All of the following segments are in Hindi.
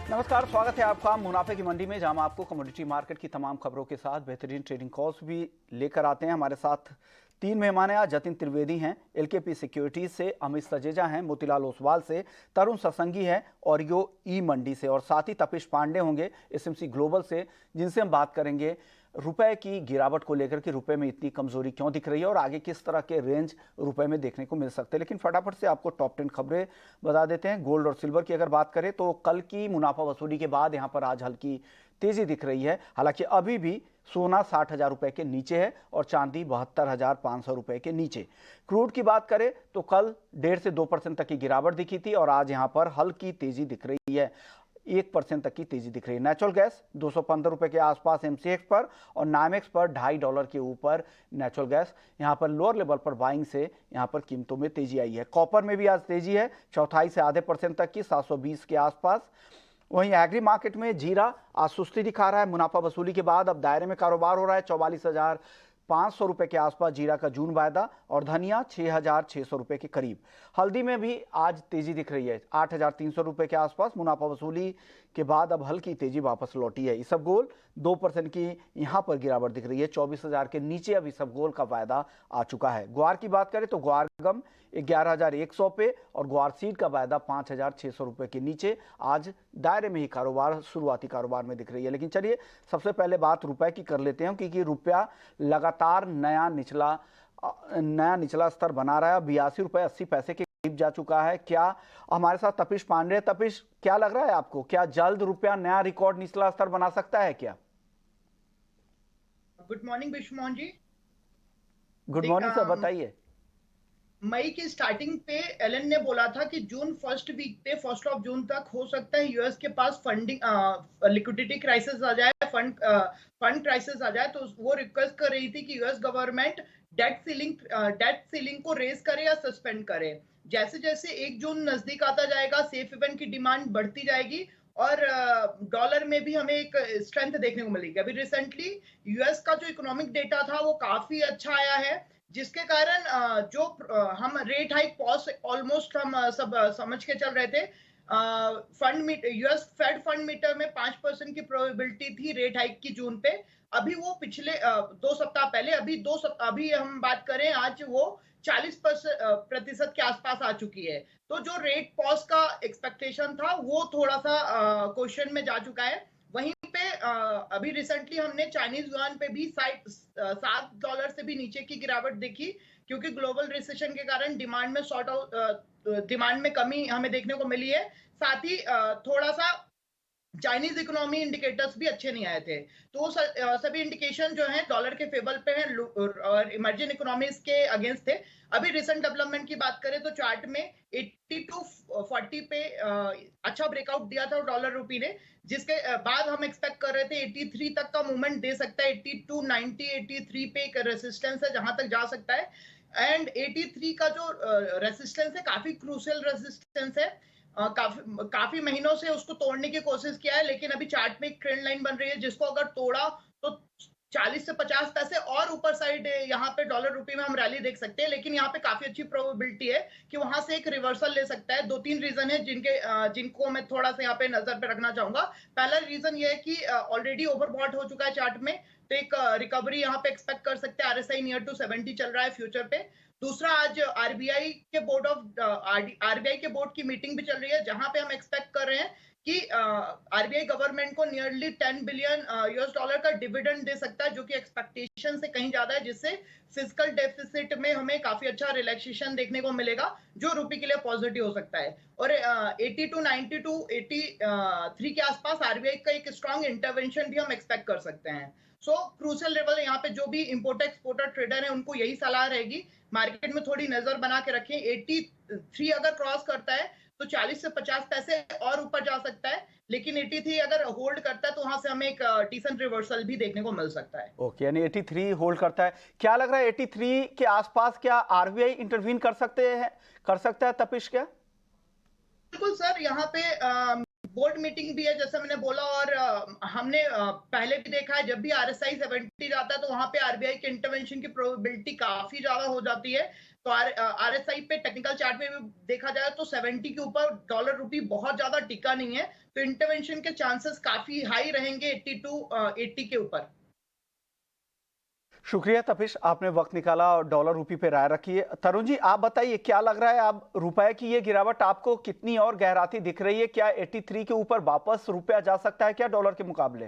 नमस्कार, स्वागत है आपका मुनाफे की मंडी में, जहां हम आपको कमोडिटी मार्केट की तमाम खबरों के साथ बेहतरीन ट्रेडिंग कॉल्स भी लेकर आते हैं। हमारे साथ तीन मेहमान हैं आज। जतिन त्रिवेदी हैं एलकेपी सिक्योरिटीज से, अमित सजेजा हैं मोतीलाल ओसवाल से, तरुण ससंगी हैं ओरियो ई मंडी से, और साथ ही तपिश पांडे होंगे एसएमसी ग्लोबल से, जिनसे हम बात करेंगे रुपए की गिरावट को लेकर कि रुपए में इतनी कमजोरी क्यों दिख रही है और आगे किस तरह के रेंज रुपए में देखने को मिल सकते हैं। लेकिन फटाफट से आपको टॉप 10 खबरें बता देते हैं। गोल्ड और सिल्वर की अगर बात करें तो कल की मुनाफा वसूली के बाद यहां पर आज हल्की तेजी दिख रही है। हालांकि अभी भी सोना 60,000 रुपए के नीचे है और चांदी 72,500 रुपए के नीचे। क्रूड की बात करें तो कल 1.5 से 2% तक की गिरावट दिखी थी और आज यहां पर हल्की तेजी दिख रही है, 1% तक की तेजी दिख रही है। नेचुरल गैस 215 रुपए के आसपास एमसीएक्स पर और नामेक्स पर $2.5 के ऊपर नेचुरल गैस। यहां पर लोअर लेवल पर बाइंग से यहां पर कीमतों में तेजी आई है। कॉपर में भी आज तेजी है, 0.25 से आधे % तक की, 720 के आसपास। वहीं एग्री मार्केट में जीरा आज सुस्ती दिखा रहा है। मुनाफा वसूली के बाद अब दायरे में कारोबार हो रहा है। 44,500 रुपए के आसपास जीरा का जून वायदा और धनिया 6,600 रुपए के करीब। हल्दी में भी आज तेजी दिख रही है, 8,300 रुपए के आसपास। मुनाफा वसूली के बाद अब हल्की तेजी वापस लौटी है। इसबगोल 2% की यहां पर गिरावट दिख रही है, 24,000 के नीचे अब इसबगोल का वायदा आ चुका है। ग्वार की बात करें तो ग्वार गम 11,100 पे और ग्वार सीड का वायदा 5,600 रुपए के नीचे आज दायरे में ही कारोबार, शुरुआती कारोबार में दिख रही है। लेकिन चलिए सबसे पहले बात रुपए की कर लेते हैं, क्योंकि रुपया लगातार नया निचला स्तर बना रहा है। 82 रुपए 80 पैसे के करीब जा चुका है। क्या हमारे साथ तपिश पांडे। तपिश, क्या लग रहा है आपको, क्या जल्द रुपया नया रिकॉर्ड निचला स्तर बना सकता है क्या? गुड मॉर्निंग विश्वमोहन जी। गुड मॉर्निंग सर, बताइए। मई की स्टार्टिंग पे एलन ने बोला था कि जून फर्स्ट वीक पे, 1 ऑफ जून तक हो सकता है यूएस के पास फंडिंग लिक्विडिटी क्राइसिस आ जाए, फंड क्राइसिस आ जाए। तो वो रिक्वेस्ट कर रही थी कि यूएस गवर्नमेंट डेट सीलिंग को रेज करे या सस्पेंड करे। जैसे जैसे 1 जून नजदीक आता जाएगा, सेफ हेवन की डिमांड बढ़ती जाएगी और डॉलर में भी हमें एक स्ट्रेंथ देखने को मिलेगी। अभी रिसेंटली यूएस का जो इकोनॉमिक डेटा था वो काफी अच्छा आया है, जिसके कारण जो हम रेट हाइक पॉज ऑलमोस्ट हम सब समझ के चल रहे थे। यूएस फेड फंड मीटर में 5% की प्रोबेबिलिटी थी रेट हाइक की जून पे। अभी वो पिछले 2 सप्ताह पहले, अभी हम बात करें आज, वो 40% के आसपास आ चुकी है। तो जो रेट पॉज का एक्सपेक्टेशन था वो थोड़ा सा क्वेश्चन में जा चुका है। वहीं पे अभी रिसेंटली हमने चाइनीज युआन पे भी $7 से भी नीचे की गिरावट देखी, क्योंकि ग्लोबल रिसेशन के कारण डिमांड में कमी हमें देखने को मिली है। साथ ही थोड़ा सा चाइनीज इकोनॉमी इंडिकेटर्स भी अच्छे नहीं आए थे। तो सभी इंडिकेशन जो हैं डॉलर के फेवर पे हैं और इमर्जिंग इकोनॉमीज के अगेंस्ट थे। अभी रिसेंट डेवलपमेंट की बात करें तो चार्ट में 80 टू 40 पे अच्छा ब्रेकआउट दिया था डॉलर रूपी ने, जिसके बाद हम एक्सपेक्ट कर रहे थे 83 तक का मूवमेंट दे सकता है। 82 90 83 पे एक रेसिस्टेंस है जहां तक जा सकता है, एंड 83 का जो रेसिस्टेंस है काफी क्रूशियल रेसिस्टेंस है। काफी महीनों से उसको तोड़ने की कोशिश किया है, लेकिन अभी चार्ट में एक ट्रेंड लाइन बन रही है, जिसको अगर तोड़ा तो 40 से 50 पैसे और ऊपर साइड यहाँ पे डॉलर रुपये में हम रैली देख सकते हैं। लेकिन यहाँ पे काफी अच्छी प्रोबेबिलिटी है कि वहां से एक रिवर्सल ले सकता है। 2-3 रीजन है जिनको मैं थोड़ा सा यहाँ पे नजर पे रखना चाहूंगा। पहला रीजन ये है कि ऑलरेडी ओवरबॉट हो चुका है चार्ट में, तो एक रिकवरी यहाँ पे एक्सपेक्ट कर सकते हैं। आरएसआई नियर टू 70 चल रहा है फ्यूचर पे। दूसरा, आज आरबीआई के बोर्ड की मीटिंग भी चल रही है, जहां पे हम एक्सपेक्ट कर रहे हैं कि आरबीआई गवर्नमेंट को नियरली $10 बिलियन का डिविडेंड दे सकता है, जो कि एक्सपेक्टेशन से कहीं ज्यादा है, जिससे फिजिकल डेफिसिट में हमें काफी अच्छा रिलैक्सेशन देखने को मिलेगा, जो रुपये के लिए पॉजिटिव हो सकता है। और 80 टू 90 टू 83 के आसपास आरबीआई का एक स्ट्रॉन्ग इंटरवेंशन भी हम एक्सपेक्ट कर सकते हैं। सो क्रूशियल लेवल यहाँ पे जो भी इंपोर्टर एक्सपोर्टर ट्रेडर है उनको यही सलाह रहेगी, मार्केट में थोड़ी नजर बना के रखें। 83 अगर क्रॉस करता है तो 40 से 50 पैसे और ऊपर जा सकता है, लेकिन 83 अगर होल्ड करता है तो वहां से हमें एक डिसेंट रिवर्सल भी देखने को मिल सकता है। ओके, यानी 83 होल्ड करता है। क्या लग रहा है 83 के आसपास क्या आरबीआई इंटरवीन कर सकता है तपिश क्या? बिल्कुल सर, यहाँ पे बोर्ड मीटिंग भी है जैसा मैंने बोला, और हमने पहले भी देखा है जब भी RSI 70 जाता है तो वहां पे RBI के इंटरवेंशन की प्रोबेबिलिटी काफी ज्यादा हो जाती है। तो RSI पे टेक्निकल चार्ट में भी देखा जाए तो 70 के ऊपर डॉलर रुपी बहुत ज्यादा टिका नहीं है, तो इंटरवेंशन के चांसेस काफी हाई रहेंगे 80 टू 80 के ऊपर। शुक्रिया तपिश, आपने वक्त निकाला और डॉलर रुपये पे राय रखी है। तरुण जी, आप बताइए क्या लग रहा है, अब रुपए की ये गिरावट आपको कितनी और गहराती दिख रही है? क्या 83 के ऊपर वापस रुपया जा सकता है क्या डॉलर के मुकाबले?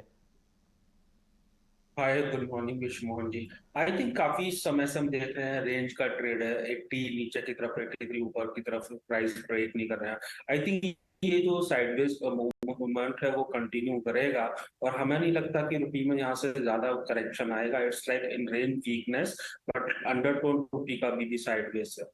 Hi, good morning wish Mohan ji. I think काफी समय से हम देख रहे हैं रेंज का ट्रेड है, 80 नीचे की तरफ, 83 ऊपर की तरफ प्राइस ब्रेक नहीं कर रहा है। आई थिंक ये जो साइडवेज मूवमेंट है वो कंटिन्यू करेगा और हमें नहीं लगता कि रुपये में यहाँ से ज्यादा करेक्शन आएगा। It's like in range weakness, but undertone रुपये का भी साइडवेज है।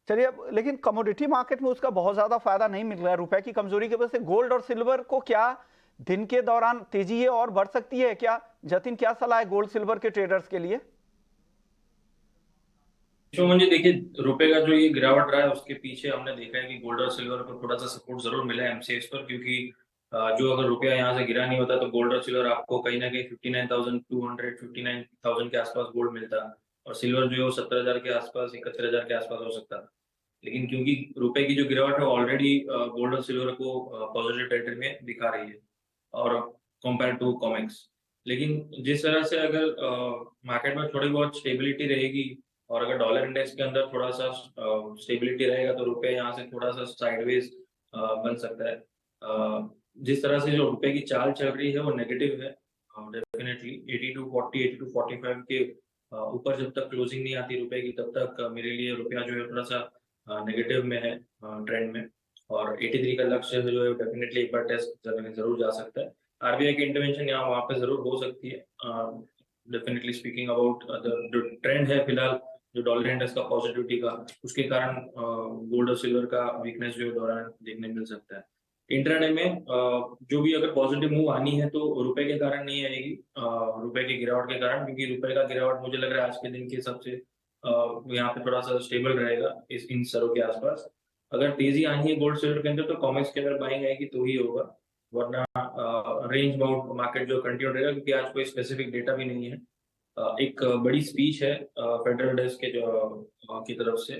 चलिए, अब लेकिन कमोडिटी मार्केट में उसका बहुत ज्यादा फायदा नहीं मिल रहा है रुपए की कमजोरी की वजह से। गोल्ड और सिल्वर को क्या दिन के दौरान तेजी है और बढ़ सकती है क्या? जतिन, क्या सलाह है गोल्ड सिल्वर के ट्रेडर्स के लिए? शोमन जी, देखिए रुपए का जो ये गिरावट रहा है उसके पीछे हमने देखा है कि गोल्ड और सिल्वर को थोड़ा सा सपोर्ट जरूर मिला है एमसीएक्स पर, क्योंकि जो अगर रुपया यहाँ से गिरा नहीं होता तो गोल्ड और सिल्वर आपको कहीं ना कहीं 59,200 59,000 के आसपास गोल्ड मिलता, और सिल्वर जो है वो 70,000 के आसपास, 71,000 के आसपास हो सकता। लेकिन क्योंकि रुपए की जो गिरावट है ऑलरेडी गोल्ड और सिल्वर को पॉजिटिव टेरिटरी में दिखा रही है और कंपेयर टू कॉमेक्स। लेकिन जिस तरह से अगर मार्केट में थोड़ी बहुत स्टेबिलिटी रहेगी और अगर डॉलर इंडेक्स के अंदर थोड़ा सा स्टेबिलिटी रहेगा तो रुपए यहाँ से थोड़ा सा साइडवेज बन सकता है। जिस तरह से जो रुपए की चाल चल रही है वो नेगेटिव है डेफिनेटली। 80 टू 40, 80 टू 45 के ऊपर जब तक क्लोजिंग नहीं आती रुपए की, तब तक मेरे लिए रुपया जो है थोड़ा सा नेगेटिव में है ट्रेंड में, और 83 का लक्ष्य जो है डेफिनेटली एक बार टेस्ट जरूर जा सकता है। आरबीआई की इंटरवेंशन यहाँ वहाँ पे जरूर हो सकती है। डेफिनेटली स्पीकिंग अबाउट जो ट्रेंड है फिलहाल जो डॉलर इंडेक्स का पॉजिटिविटी का, उसके कारण गोल्ड और सिल्वर का वीकनेस जो दौरान देखने मिल सकता है। इंट्राडे में जो भी अगर पॉजिटिव मूव आनी है तो रुपए के कारण नहीं आएगी, रुपए की गिरावट के कारण, क्योंकि रुपए का गिरावट मुझे लग रहा है आज के दिन के हिसाब से यहाँ पे थोड़ा सा स्टेबल रहेगा इन सरों के आसपास। अगर तेजी आनी है गोल्ड सिल्वर के अंदर तो कॉमेक्स के अंदर बाइंग आएगी तो ही होगा, वरना रेंज बाउंड मार्केट जो कंटिन्यू रहेगा, क्योंकि आज कोई स्पेसिफिक डेटा भी नहीं है। एक बड़ी स्पीच है फेडरल डेस्क के जो की तरफ से,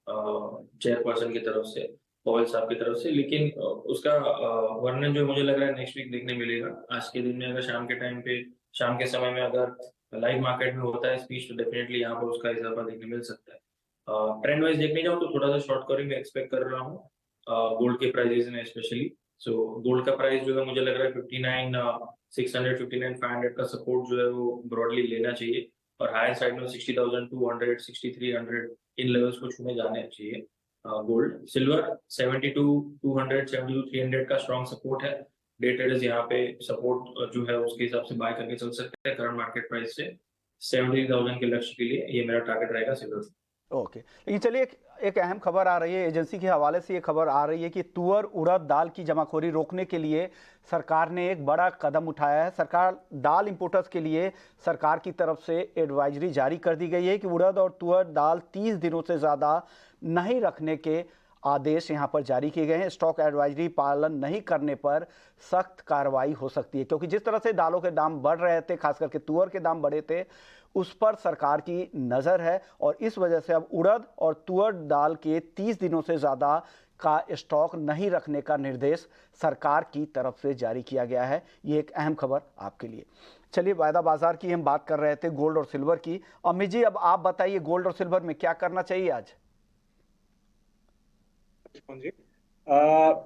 चेयरपर्सन की तरफ से, पॉवेल साहब की तरफ से, लेकिन उसका वर्णन जो मुझे लग रहा है नेक्स्ट वीक देखने मिलेगा। आज के दिन में अगर शाम के टाइम पे, शाम के समय में अगर लाइव मार्केट में होता है स्पीच तो डेफिनेटली यहाँ पर उसका इजाफा देखने मिल सकता है। ट्रेंड वाइज देखने जाऊँ तो थोड़ा सा शॉर्ट कवरिंग में एक्सपेक्ट कर रहा हूँ गोल्ड के प्राइजेस में स्पेशली। सो गोल्ड का प्राइस जो है मुझे लग रहा है 59,600 59,500 का सपोर्ट जो है वो ब्रॉडली लेना चाहिए, और हायर साइड में 60,200 6300 इन लेवल्स को छूने जाने चाहिए। गोल्ड सिल्वर 72,200 72,300 का स्ट्रॉन्ग सपोर्ट है। डे ट्रेडर्स यहाँ पे सपोर्ट जो है उसके हिसाब से बाय करके चल सकते हैं करंट मार्केट प्राइस से। 70,000 के लक्ष्य के लिए ये मेरा टारगेट रहेगा सिल्वर। ओके, लेकिन चलिए एक अहम खबर आ रही है एजेंसी के हवाले से। ये खबर आ रही है कि तुअर उड़द दाल की जमाखोरी रोकने के लिए सरकार ने एक बड़ा कदम उठाया है। सरकार दाल इंपोर्टर्स के लिए सरकार की तरफ से एडवाइजरी जारी कर दी गई है कि उड़द और तुअर दाल 30 दिनों से ज़्यादा नहीं रखने के आदेश यहाँ पर जारी किए गए हैं। स्टॉक एडवाइजरी पालन नहीं करने पर सख्त कार्रवाई हो सकती है, क्योंकि जिस तरह से दालों के दाम बढ़ रहे थे, खास करके तुअर के दाम बढ़े थे, उस पर सरकार की नज़र है और इस वजह से अब उड़द और तुअर दाल के 30 दिनों से ज़्यादा का स्टॉक नहीं रखने का निर्देश सरकार की तरफ से जारी किया गया है। ये एक अहम खबर आपके लिए। चलिए, वायदा बाजार की हम बात कर रहे थे, गोल्ड और सिल्वर की। अमित जी, अब आप बताइए गोल्ड और सिल्वर में क्या करना चाहिए आज? जी,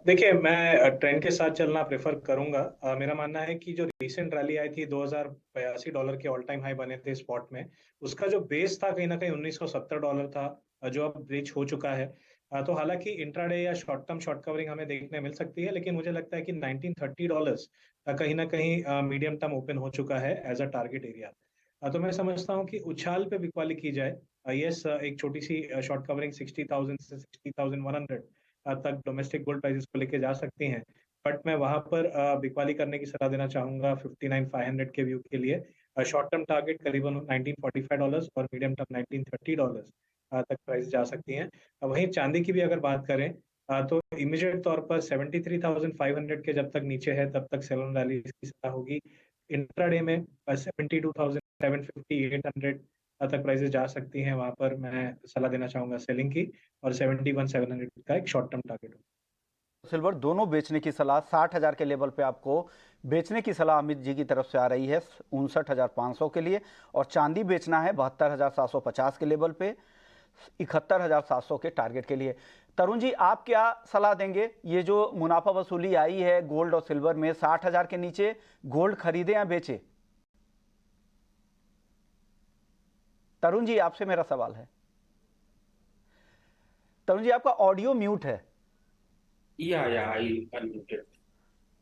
देखिए मैं ट्रेंड के साथ चलना प्रेफर करूंगा। मेरा मानना है कि जो रिसेंट रैली आई थी $2,082 के ऑल टाइम हाई बने थे स्पॉट में, उसका जो बेस था कहीं ना कहीं $1,970 था, जो अब ब्रीच हो चुका है। तो हालांकि इंट्राडे या शॉर्ट टर्म शॉर्ट कवरिंग हमें देखने मिल सकती है, लेकिन मुझे लगता है कि $1,930 कहीं ना कहीं मीडियम टर्म ओपन हो चुका है एज अ टारगेट एरिया। तो मैं समझता हूँ कि उछाल पे बिकवाली की जाए। यस, एक छोटी सी शॉर्ट कवरिंग 60,000 से 60,100 तक डोमेस्टिक गोल्ड प्राइसेस को लेके जा सकती हैं, बट मैं वहां पर बिकवाली करने की सलाह देना चाहूंगा 59,500 के व्यू के लिए। शॉर्ट टर्म टारगेट करीबन $1,945 और मीडियम टर्म $1,930 तक प्राइस जा सकती हैं। वहीं चांदी की भी अगर बात करें तो इमीडिएट तौर पर 73,500 के जब तक नीचे है तब तक सेल ऑन रैली की सलाह होगी। इंट्राडे में 72,750 800 तक प्राइसेस जा सकती हैं, वहां पर मैं सलाह देना चाहूंगा सेलिंग की, और 71,700 का एक शॉर्ट टर्म टारगेट होगा। सिल्वर दोनों बेचने की सलाह 60,000 के लेवल पे आपको बेचने की सलाह अमित जी की तरफ से आ रही है 59,500 के लिए, और चांदी बेचना है 72,750 के लेवल पे 71,700 के टारगेट के लिए। तरुण जी, आप क्या सलाह देंगे? ये जो मुनाफा वसूली आई है गोल्ड और सिल्वर में 60,000 के नीचे गोल्ड खरीदे या बेचे? तरुण जी, आपसे मेरा सवाल है। तरुण जी, आपका ऑडियो म्यूट है। I unmuted.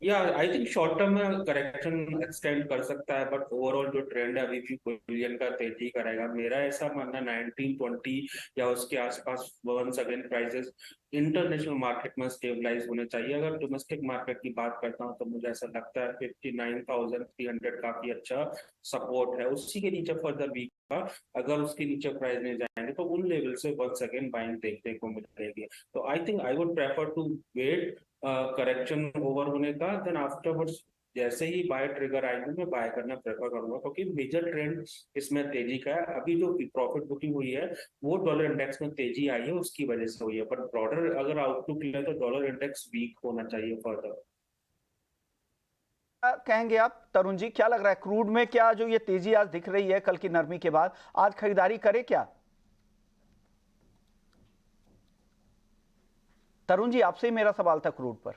I think short term में करेक्शन एक्सटेंड कर सकता है, बट ओवरऑल जो ट्रेंड है अभी भी बुलियन का तेजी करेगा। मेरा ऐसा मानना 1920 या उसके आसपास once again prices international market में स्टेबलाइज होने चाहिए। अगर डोमेस्टिक मार्केट की बात करता हूं तो मुझे ऐसा लगता है 59,300 काफी अच्छा सपोर्ट है। उसी के नीचे फर्दर वीक का अगर उसके नीचे प्राइस नहीं जाएंगे तो उन लेवल से वंस अगेन बाइंग देखने को मिलेगी। तो I think I would prefer to wait correction over होने का, देन आफ्टरवर्ड्स जैसे ही बाय ट्रिगर आएंगे मैं बाय करना प्रेफर करूंगा, क्योंकि मेजर ट्रेंड इसमें तेजी का है। अभी जो प्रॉफिट बुकिंग हुई है वो डॉलर इंडेक्स में तेजी आई है उसकी वजह से हुई है, बट ब्रॉडर अगर आउटलुक ले तो डॉलर इंडेक्स वीक होना चाहिए फर्दर। क्या कहेंगे आप तरुण जी, क्या लग रहा है क्रूड में? क्या जो ये तेजी आज दिख रही है कल की नरमी के बाद, आज खरीदारी करे क्या? तरुण जी, आपसे ही मेरा सवाल था क्रूड पर।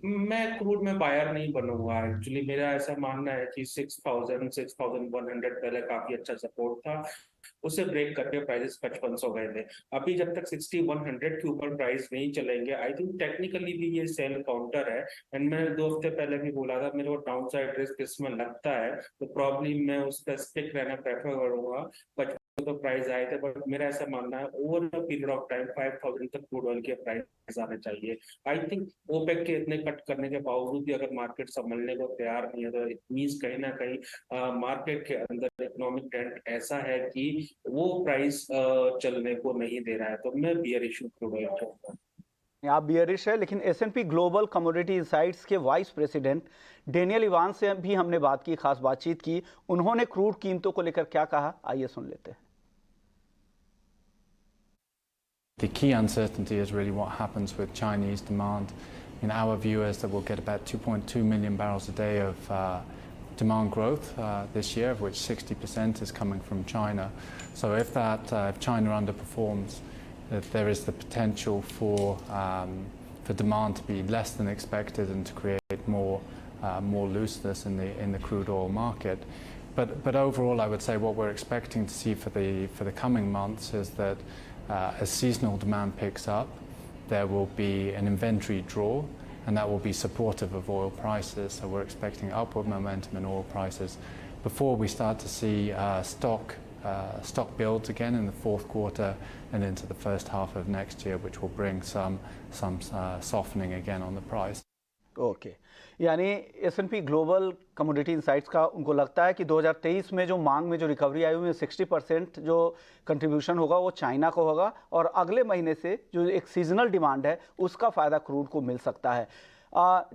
मैं क्रूड में बायर नहीं बनूंगा एक्चुअली। मेरा ऐसा मानना है कि 6,000 6,100 पहले काफी अच्छा सपोर्ट था, उसे ब्रेक करके प्राइसेस 5500 गए थे। अभी जब तक 6100 के ऊपर प्राइस नहीं चलेंगे, आई थिंक टेक्निकली भी ये सेल काउंटर है। एंड मैंने 2 हफ्ते पहले भी बोला था मेरे को डाउन साइड रिस्क इसमें लगता है, तो प्रॉब्ली मैं उस पर स्टिक रहना प्रेफर करूंगा। बट तो प्राइस आए थे, बट मेरा ऐसा मानना है over the period of time 5000 तक क्रूड ऑयल के प्राइस आने चाहिए। आई थिंक ओपेक के इतने कट करने के बावजूद भी अगर मार्केट संभलने को तैयार नहीं है तो इट मींस कहीं ना कहीं मार्केट के अंदर इकोनॉमिक ट्रेंड ऐसा है कि वो प्राइस चलने को नहीं दे रहा है। तो मैं बियरिश हूं क्रूड ऑयल के ऊपर। आप बियरिश है, लेकिन S&P ग्लोबल कमोडिटी इनसाइट्स के वाइस प्रेसिडेंट डेनियल इवांस से भी हमने बात की, खास बातचीत की। उन्होंने क्रूड कीमतों को लेकर क्या कहा, आइए सुन लेते हैं। The key uncertainty is really what happens with Chinese demand. In our view is that we'll get about 2.2 million barrels a day of demand growth this year, of which 60% is coming from China. So if China underperforms, there is the potential for demand to be less than expected and to create more looseness in the crude oil market. But overall, I would say what we're expecting to see for the coming months is that as seasonal demand picks up, there will be an inventory draw, and that will be supportive of oil prices. So we're expecting upward momentum in oil prices before we start to see stock builds again in the fourth quarter and into the first half of next year, which will bring some softening again on the price. Okay, यानी S&P ग्लोबल कमोडिटी इनसाइट्स का उनको लगता है कि 2023 में जो मांग में जो रिकवरी आई हुई है 60% जो कंट्रीब्यूशन होगा वो चाइना को होगा, और अगले महीने से जो एक सीजनल डिमांड है उसका फ़ायदा क्रूड को मिल सकता है।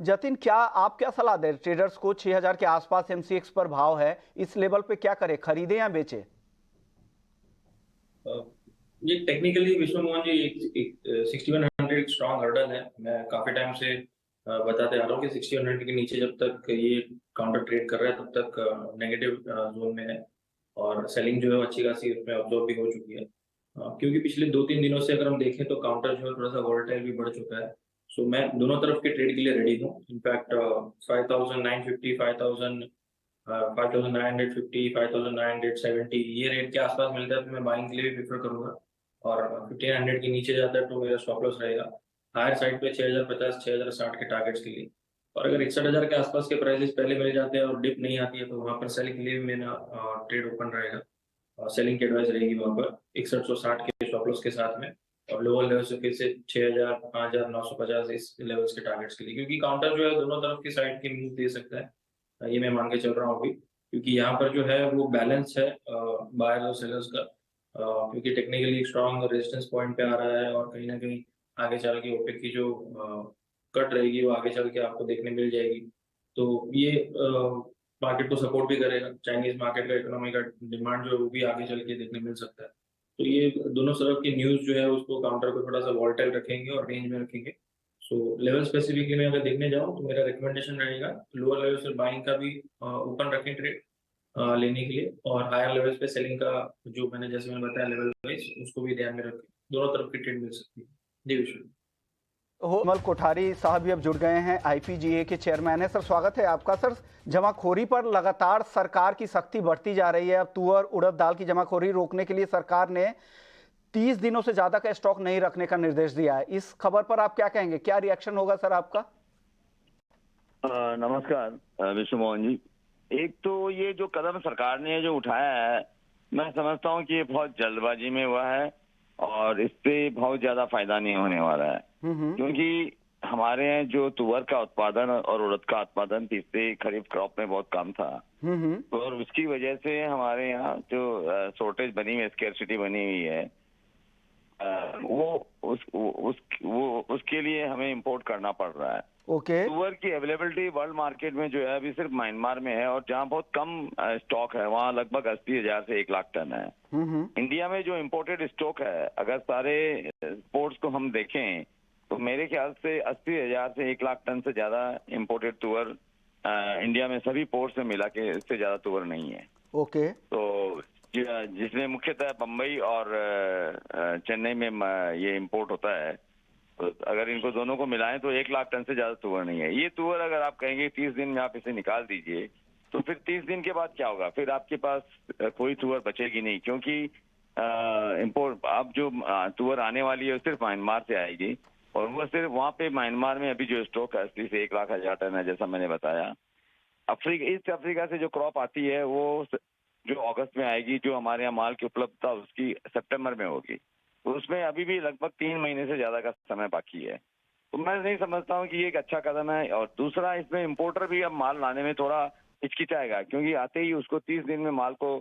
जतिन, क्या आप क्या सलाह दें ट्रेडर्स को? 6000 के आसपास MCX पर भाव है, इस लेवल पे क्या करें, खरीदें या बेचें? ये टेक्निकली विश्व मोहन जी एक 6100 एक स्ट्रॉन्ग हर्डल है। मैं काफी टाइम से बताते आ रहा हूँ कि 6100 के नीचे जब तक ये काउंटर ट्रेड कर रहा है तब तक नेगेटिव जोन में है, और सेलिंग जो है अच्छी खासी उसमें ऑब्जर्व भी हो चुकी है। क्योंकि पिछले 2-3 दिनों से अगर हम देखें तो काउंटर जो है थोड़ा सा वोलेटाइल भी बढ़ चुका है। सो मैं दोनों तरफ के ट्रेड के लिए रेडी हूँ। इनफैक्ट 5950 5950 5970 ये रेट के आसपास मिलता है तो मैं बाइंग के लिए भी प्रेफर करूंगा, और 1500 के नीचे जाता है तो मेरा स्टॉप लॉस रहेगा हायर साइड पे 6050 6060 के टारगेट्स के लिए। और अगर 61,000 के आसपास के प्राइसेस पहले मिल जाते हैं और डिप नहीं आती है तो वहाँ पर सेलिंग के लिए मेरा ट्रेड ओपन रहेगा, सेलिंग की एडवाइस रहेगी वहाँ पर 6160 के स्टॉप लॉस के साथ में, और लोअर लेवल से फिर से 6000 5950 इस लेवल्स के टारगेट्स के लिए, क्योंकि काउंटर जो है दोनों तरफ की साइड के मूव दे सकता है। ये मैं मान के चल रहा हूँ अभी, क्योंकि यहाँ पर जो है वो बैलेंस है बायर्स और सेलर्स का, क्योंकि टेक्निकली स्ट्रॉन्ग रेजिस्टेंस पॉइंट पे आ रहा है और कहीं ना कहीं आगे चल के ओपेक की जो कट रहेगी वो आगे चल के आपको देखने मिल जाएगी। तो ये मार्केट को सपोर्ट भी करेगा। चाइनीज मार्केट का इकोनॉमी का डिमांड जो है वो भी आगे चल के देखने मिल सकता है। तो ये दोनों तरफ की न्यूज जो है उसको काउंटर को थोड़ा सा वॉलेटाइल रखेंगे और रेंज में रखेंगे। सो लेवल स्पेसिफिकली मैं अगर देखने जाऊँ तो मेरा रिकमेंडेशन रहेगा लोअर लेवल से बाइंग का भी ओपन रखें ट्रेड लेने के लिए, और हायर लेवल्स पे सेलिंग का जो मैंने बताया लेवल वाइज उसको भी ध्यान में रखें। दोनों तरफ की ट्रेड मिल सकती है। जी विश्व। विमल कोठारी साहब भी अब जुड़ गए हैं, आईपीजीए के चेयरमैन है। सर स्वागत है आपका। सर जमाखोरी पर लगातार सरकार की सख्ती बढ़ती जा रही है। अब तुअर उड़द दाल की जमाखोरी रोकने के लिए सरकार ने 30 दिनों से ज्यादा का स्टॉक नहीं रखने का निर्देश दिया है। इस खबर पर आप क्या कहेंगे, क्या रिएक्शन होगा सर आपका? नमस्कार विश्व मोहन जी। एक तो ये जो कदम सरकार ने जो उठाया है, मैं समझता हूँ कि ये बहुत जल्दबाजी में हुआ है और इससे बहुत ज्यादा फायदा नहीं होने वाला है। क्योंकि हमारे यहाँ जो तुअर का उत्पादन और उड़द का उत्पादन पिछले खरीफ क्रॉप में बहुत कम था, और उसकी वजह से हमारे यहाँ जो शॉर्टेज बनी हुई है, स्कैर्सिटी बनी हुई है, उसके लिए हमें इंपोर्ट करना पड़ रहा है। ओके। तुअर की अवेलेबिलिटी वर्ल्ड मार्केट में जो है अभी सिर्फ म्यांमार में है, और जहाँ बहुत कम स्टॉक है वहाँ लगभग 80,000 से 1 लाख टन है। इंडिया में जो इम्पोर्टेड स्टॉक है, अगर सारे पोर्ट्स को हम देखें तो मेरे ख्याल से 80,000 से 1 लाख टन से ज्यादा इम्पोर्टेड तुअर इंडिया में सभी पोर्ट्स में मिला के इससे ज्यादा तुअर नहीं है। ओके। तो जिसमें मुख्यतः बम्बई और चेन्नई में ये इम्पोर्ट होता है, तो अगर इनको दोनों को मिलाएं तो 1 लाख टन से ज्यादा तुअर नहीं है। ये तुअर अगर आप कहेंगे 30 दिन में आप इसे निकाल दीजिए, तो फिर 30 दिन के बाद क्या होगा? फिर आपके पास कोई तुअर बचेगी नहीं, क्योंकि इम्पोर्ट अब जो तुअर आने वाली है सिर्फ म्यांमार से आएगी, और वो सिर्फ वहाँ पे म्यांमार में अभी जो स्टॉक है 80 से 1 लाख हजार टन है, जैसा मैंने बताया। ईस्ट अफ्रीका से जो क्रॉप आती है वो जो अगस्त में आएगी, जो हमारे यहाँ माल की उपलब्धता उसकी सितंबर में होगी, तो उसमें अभी भी लगभग 3 महीने से ज्यादा का समय बाकी है। तो मैं नहीं समझता हूँ कि ये एक अच्छा कदम है। और दूसरा, इसमें इम्पोर्टर भी अब माल लाने में थोड़ा हिचकिचाएगा, क्योंकि आते ही उसको 30 दिन में माल को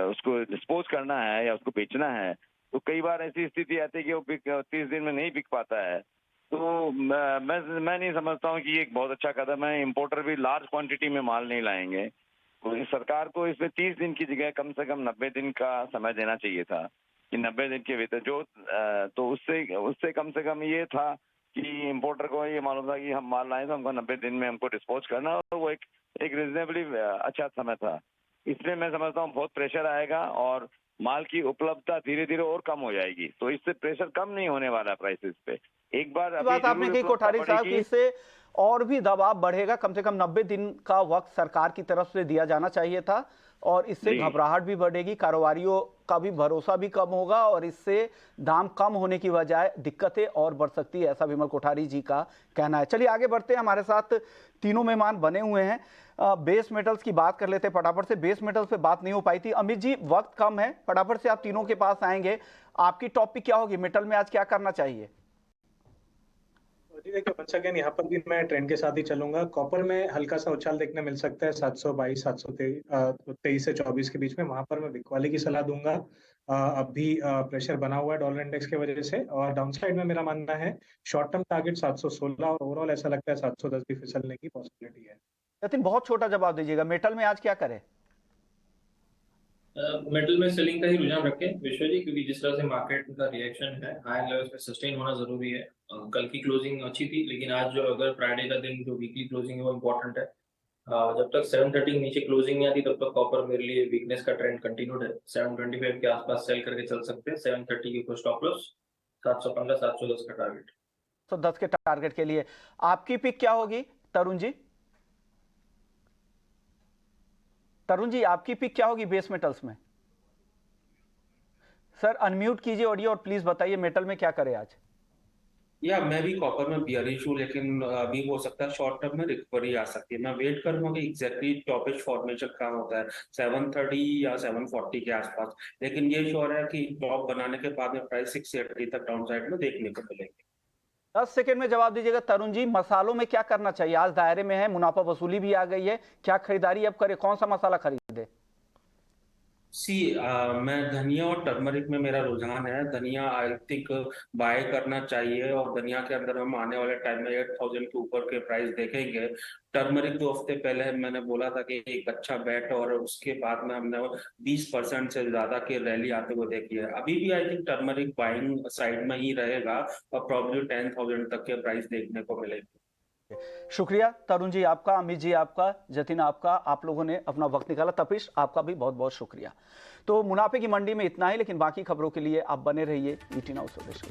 उसको डिस्पोज करना है या उसको बेचना है, तो कई बार ऐसी स्थिति आती है कि वो 30 दिन में नहीं बिक पाता है। तो मैं नहीं समझता हूँ कि ये एक बहुत अच्छा कदम है। इम्पोर्टर भी लार्ज क्वांटिटी में माल नहीं लाएंगे, तो सरकार को इसमें 30 दिन की जगह कम से कम 90 दिन का समय देना चाहिए था, कि 90 दिन के भीतर जो तो उससे कम से कम ये था कि इम्पोर्टर को ये मालूम था कि हम माल लाए तो हमको 90 दिन में हमको डिस्पोज करना, और वो एक रीजनेबली अच्छा समय था। इसमें मैं समझता हूँ बहुत प्रेशर आएगा और माल की उपलब्धता धीरे धीरे और कम हो जाएगी, तो इससे प्रेशर कम नहीं होने वाला प्राइसेस पे। एक बार बात आपने कही कोठारी साहब कि इससे और भी दबाव बढ़ेगा। कम से कम 90 दिन का वक्त सरकार की तरफ से दिया जाना चाहिए था, और इससे घबराहट भी बढ़ेगी, कारोबारियों का भी भरोसा भी कम होगा, और इससे दाम कम होने की बजाय दिक्कतें और बढ़ सकती है, ऐसा विमल कोठारी जी का कहना है। चलिए आगे बढ़ते हैं। हमारे साथ तीनों मेहमान बने हुए हैं। बेस मेटल्स की बात कर लेते हैं फटाफट से। बेस मेटल्स पे बात नहीं हो पाई थी। अमित जी, वक्त कम है, फटाफट से आप तीनों के पास आएंगे। आपकी टॉपिक क्या होगी, मेटल में आज क्या करना चाहिए? जी देखिए, वंस अगेन यहाँ पर भी मैं ट्रेंड के साथ ही चलूंगा। कॉपर में हल्का सा उछाल देखने मिल सकता है 722 723 से 24 के बीच में, वहां पर मैं बिकवाली की सलाह दूंगा। अभी प्रेशर बना हुआ है डॉलर इंडेक्स की वजह से, और डाउन साइड में मेरा मानना है शॉर्ट टर्म टारगेट 716, और ओवरऑल ऐसा लगता है 710 भी फिसलने की पॉसिबिलिटी है। लेकिन बहुत छोटा जवाब दीजिएगा, मेटल में आज क्या करें? मेटल में सेलिंग का ही रुझान रखें विश्व जी, क्योंकि जिस तरह से मार्केट का रिएक्शन है हायर लेवल्स पे सस्टेन होना जरूरी है। कल की क्लोजिंग अच्छी थी, लेकिन आज जो अगर फ्राइडे का दिन जो वीकली क्लोजिंग है वो इम्पोर्टेंट है। जब तक 730 नीचे क्लोजिंग नहीं आती तब तक कॉपर मेरे लिए वीकनेस का ट्रेंड कंटिन्यूड है। 725 के आसपास सेल करके चल सकते हैं। 730 के ऊपर स्टॉप लॉस, 715 710 का टारगेट। तो 10 के टारगेट के लिए आपकी पिक क्या होगी तरुण जी? तरुण जी, आपकी पिक क्या होगी बेस मेटल्स में? सर अनम्यूट कीजिए ऑडियो और प्लीज बताइए मेटल में क्या करें आज? या मैं भी कॉपर में बियरिश हूँ, लेकिन अभी हो सकता है शॉर्ट टर्म में रिकवरी आ सकती है। मैं वेट करूंगा कि एग्जैक्टली टॉपिश फॉर्मेशन कहाँ होता है, 730 या 740 के आसपास। लेकिन ये श्योर है कि टॉप बनाने के बाद में प्राइस 680 तक डाउन साइड में देखने को मिलेंगे। 10 सेकंड में जवाब दीजिएगा तरुण जी। मसालों में क्या करना चाहिए? आज दायरे में है, मुनाफा वसूली भी आ गई है, क्या खरीदारी अब करे, कौन सा मसाला खरीदे? मैं धनिया और टर्मरिक में मेरा रुझान है। धनिया आई थिंक बाय करना चाहिए और धनिया के अंदर हम आने वाले टाइम में 8,000 के ऊपर के प्राइस देखेंगे। टर्मरिक 2 हफ्ते पहले मैंने बोला था कि एक अच्छा बैट, और उसके बाद में हमने 20% से ज्यादा की रैली आते हुए देखी है। अभी भी I think turmeric buying side में ही रहेगा और प्रॉब्लम 10,000 तक के प्राइस देखने को मिलेगी। शुक्रिया तरुण जी आपका, अमित जी आपका, जतिन आपका, आप लोगों ने अपना वक्त निकाला। तपिश आपका भी बहुत बहुत शुक्रिया। तो मुनाफे की मंडी में इतना ही, लेकिन बाकी खबरों के लिए आप बने रहिए ET Now स्वदेश।